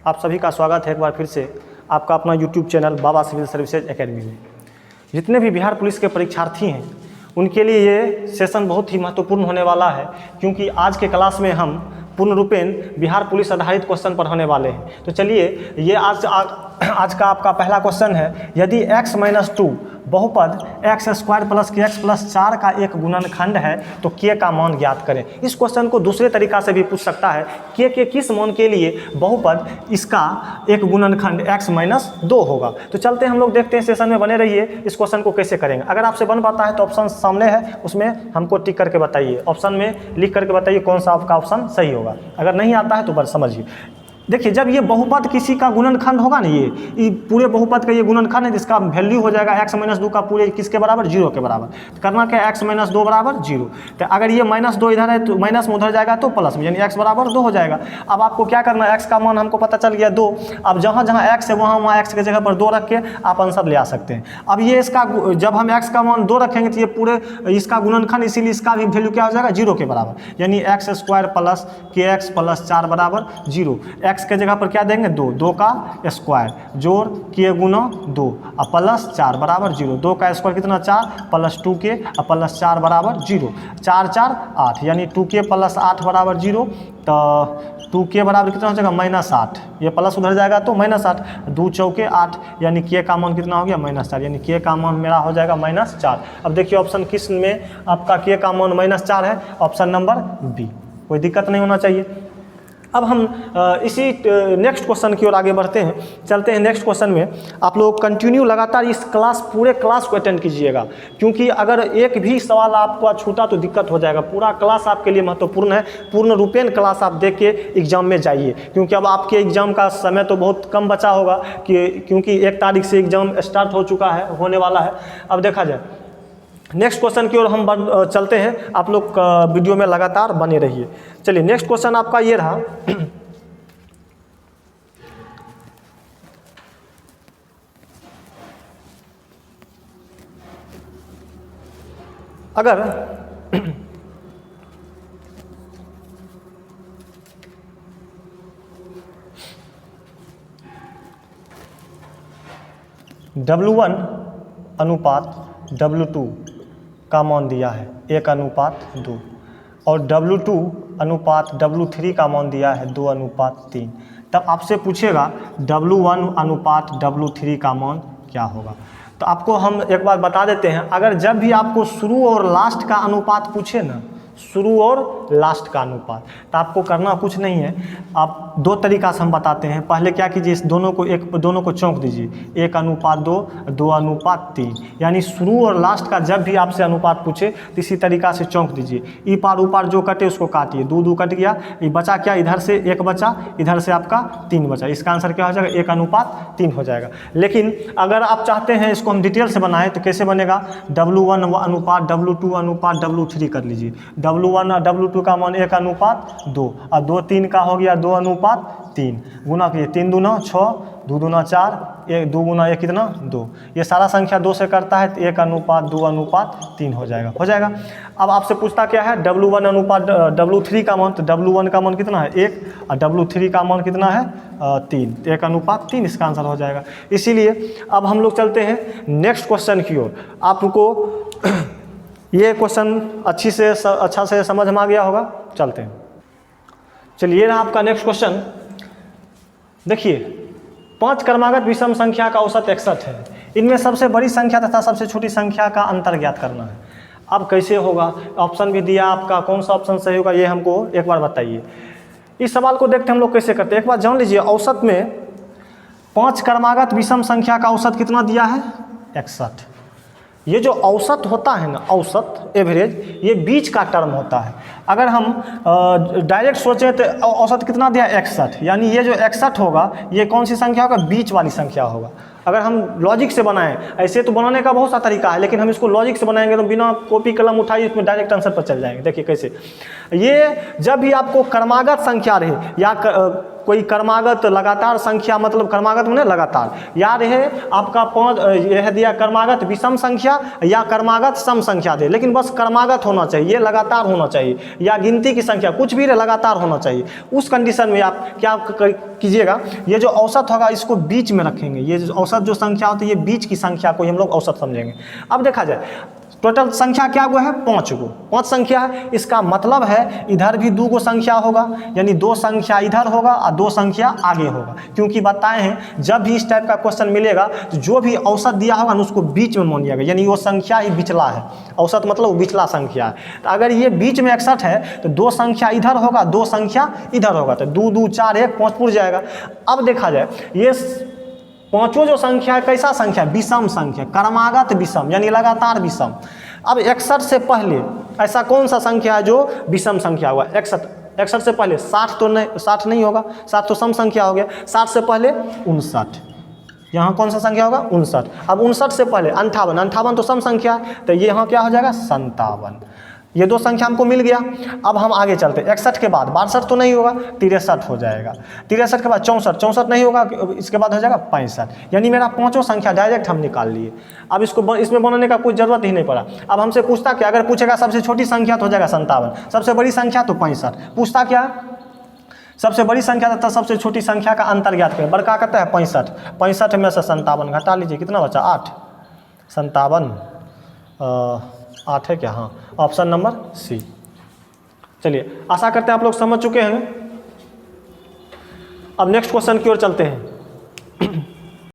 आप सभी का स्वागत है एक बार फिर से आपका अपना यूट्यूब चैनल बाबा सिविल सर्विसेज एकेडमी में। जितने भी बिहार पुलिस के परीक्षार्थी हैं उनके लिए ये सेशन बहुत ही महत्वपूर्ण होने वाला है, क्योंकि आज के क्लास में हम पूर्ण रूपेण बिहार पुलिस आधारित क्वेश्चन पढ़ाने वाले हैं। तो चलिए, ये आज का आपका पहला क्वेश्चन है। यदि x-2 बहुपद x² + kx + 4 का एक गुणनखंड है तो k का मान ज्ञात करें। इस क्वेश्चन को दूसरे तरीका से भी पूछ सकता है, k के किस मान के लिए बहुपद इसका एक गुणनखंड x-2 होगा। तो चलते हम लोग देखते हैं, सेशन में बने रहिए। इस क्वेश्चन को कैसे करेंगे, अगर आपसे बन पाता है तो ऑप्शन सामने है, उसमें हमको टिक करके बताइए, ऑप्शन में लिख करके बताइए कौन सा आपका ऑप्शन सही होगा। अगर नहीं आता है तो बस समझिए। देखिए, जब ये बहुपद किसी का गुणनखंड होगा ना, ये पूरे बहुपद का ये गुणनखंड है, जिसका वैल्यू हो जाएगा x-2 का पूरे किसके बराबर, 0 के बराबर। तो करना क्या, x-2 बराबर 0। तो अगर ये -2 इधर है तो माइनस में उधर जाएगा तो प्लस में, यानी x बराबर 2 हो जाएगा। अब आपको क्या करना है, x का मान हमको पता चल गया 2। अब जहाँ जहाँ x है वहाँ x के जगह पर 2 रख के आप आंसर ले आ सकते हैं। अब ये इसका, जब हम x का मान 2 रखेंगे तो ये पूरे इसका गुणनखंड, इसीलिए इसका भी वैल्यू क्या हो जाएगा, 0 के बराबर, यानी x² + kx + 4 बराबर 0। x के जगह पर क्या देंगे, 2 का स्क्वायर जोड़ k गुना 2 और प्लस 4 बराबर 0। 2 का स्क्वायर कितना, 4 + 2k और प्लस 4 बराबर 0। 4 4 8, यानी 2k + 8 बराबर 0। तो 2k बराबर कितना हो जाएगा, -8। ये प्लस उधर जाएगा तो -8, 2 चौके 8, यानी k का मान कितना हो गया, -4, यानी k का मान मेरा हो जाएगा -4। अब देखिए ऑप्शन किस में आपका k का मान -4 है, ऑप्शन नंबर बी। कोई दिक्कत नहीं होना चाहिए। अब हम इसी नेक्स्ट क्वेश्चन की ओर आगे बढ़ते हैं, चलते हैं नेक्स्ट क्वेश्चन में। आप लोग कंटिन्यू लगातार इस पूरे क्लास को अटेंड कीजिएगा, क्योंकि अगर एक भी सवाल आपको छूटा तो दिक्कत हो जाएगा। पूरा क्लास आपके लिए महत्वपूर्ण है, पूर्ण रूपेण क्लास आप देख के एग्जाम में जाइए, क्योंकि अब आपके एग्जाम का समय तो बहुत कम बचा होगा, क्योंकि 1 तारीख से एग्जाम स्टार्ट हो चुका है, होने वाला है। अब देखा जाए नेक्स्ट क्वेश्चन की ओर हम चलते हैं, आप लोग वीडियो में लगातार बने रहिए। चलिए, नेक्स्ट क्वेश्चन आपका ये रहा। अगर W1 अनुपात W2 का मान दिया है 1:2 और W2 अनुपात W3 का मान दिया है 2:3, तब आपसे पूछेगा W1 अनुपात W3 का मान क्या होगा। तो आपको हम एक बार बता देते हैं, अगर जब भी आपको शुरू और लास्ट का अनुपात पूछे ना, शुरू और लास्ट का अनुपात, तो आपको करना कुछ नहीं है। आप 2 तरीका से हम बताते हैं। पहले क्या कीजिए, इस दोनों को चौंक दीजिए, 1:2, 2:3, यानी शुरू और लास्ट का जब भी आपसे अनुपात पूछे तो इसी तरीका से चौंक दीजिए। ई पार ऊपर जो कटे उसको काटिए, 2 कट गया, ये बचा क्या, इधर से 1 बचा, इधर से आपका 3 बचा। इसका आंसर क्या हो जाएगा, 1:3 हो जाएगा। लेकिन अगर आप चाहते हैं इसको हम डिटेल से बनाएं तो कैसे बनेगा, W1 अनुपात W2 अनुपात W3 कर लीजिए। W1 और W2 का मान 1:2 और 2 3 का हो गया 2:3, गुना कीजिए, 3 दूना 6, 2 दूना 4, 2 गुना 1 कितना 2। ये सारा संख्या 2 से करता है तो 1:2:3 हो जाएगा। अब आपसे पूछता क्या है, W1 अनुपात W3 का मान, तो W1 का मान कितना है 1 और W3 का मान कितना है 3, 1:3 इसका आंसर हो जाएगा। इसीलिए अब हम लोग चलते हैं नेक्स्ट क्वेश्चन की ओर। आपको ये क्वेश्चन अच्छा से समझ में आ गया होगा। चलते हैं, चलिए रहा आपका नेक्स्ट क्वेश्चन। देखिए, 5 क्रमागत विषम संख्या का औसत 61 है। इनमें सबसे बड़ी संख्या तथा सबसे छोटी संख्या का अंतर ज्ञात करना है। अब कैसे होगा, ऑप्शन भी दिया आपका, कौन सा ऑप्शन सही होगा ये हमको एक बार बताइए। इस सवाल को देखते हम लोग कैसे करते हैं, एक बार जान लीजिए। औसत में 5 क्रमागत विषम संख्या का औसत कितना दिया है, 61। ये जो औसत होता है ना, औसत एवरेज, ये बीच का टर्म होता है। अगर हम डायरेक्ट सोचें तो औसत कितना दिया, 61, यानी ये जो 61 होगा ये कौन सी संख्या होगा, बीच वाली संख्या होगा। अगर हम लॉजिक से बनाएं, ऐसे तो बनाने का बहुत सा तरीका है, लेकिन हम इसको लॉजिक से बनाएंगे तो बिना कॉपी कलम उठाए इसमें डायरेक्ट आंसर पर चल जाएंगे। देखिए कैसे, ये जब भी आपको क्रमागत संख्या रहे या कोई क्रमागत लगातार संख्या, मतलब क्रमागत में लगातार, या रहे आपका 5, यह दिया क्रमागत विषम संख्या या क्रमागत सम संख्या दे, लेकिन बस क्रमागत होना चाहिए, लगातार होना चाहिए, या गिनती की संख्या कुछ भी लगातार होना चाहिए। उस कंडीशन में आप क्या कीजिएगा, ये जो औसत होगा इसको बीच में रखेंगे। ये औसत जो संख्या होती है, ये बीच की संख्या को ही हम लोग औसत समझेंगे। अब देखा जाए टोटल संख्या क्या गो है, 5 गो, 5 संख्या है। इसका मतलब है इधर भी 2 गो संख्या होगा, यानी 2 संख्या इधर होगा और 2 संख्या आगे होगा, क्योंकि बताए हैं जब भी इस टाइप का क्वेश्चन मिलेगा तो जो भी औसत दिया होगा ना उसको बीच में मान लिया गया, यानी वो संख्या ही बिचला है। औसत मतलब वो बिचला संख्या है। तो अगर ये बीच में 61 है तो 2 संख्या इधर होगा, 2 संख्या इधर होगा, तो 2 2 4 1 5 पूर जाएगा। अब देखा जाए ये पांचों जो संख्या है कैसा संख्या, विषम संख्या, क्रमागत विषम यानी लगातार विषम। अब 61 से पहले ऐसा कौन सा संख्या है जो विषम संख्या हुआ, 61 से पहले 60 तो नहीं, 60 नहीं होगा, 60 तो सम संख्या हो गया। 60 से पहले 59, यहाँ कौन सा संख्या होगा, 59। अब 59 से पहले 58, 58 तो सम संख्या है, तो ये यहाँ क्या हो जाएगा, 57। ये 2 संख्या हमको मिल गया। अब हम आगे चलते, 61 के बाद 62 तो नहीं होगा, 63 हो जाएगा। 63 के बाद 64, 64 नहीं होगा, इसके बाद हो जाएगा 65। यानी मेरा 5 संख्या डायरेक्ट हम निकाल लिए। अब इसको इसमें बनाने का कोई ज़रूरत ही नहीं पड़ा। अब हमसे पूछता क्या, अगर पूछेगा सबसे छोटी संख्या तो हो जाएगा 57, सबसे बड़ी संख्या तो 65। पूछता क्या, सबसे बड़ी संख्या तथा सबसे छोटी संख्या का अंतर ज्ञात करें। बड़का कहता है 65, 65 में से 57 घटा लीजिए, कितना बचा 8, 57 8 है क्या, हाँ, ऑप्शन नंबर सी। चलिए, आशा करते हैं आप लोग समझ चुके हैं। अब नेक्स्ट क्वेश्चन की ओर चलते हैं।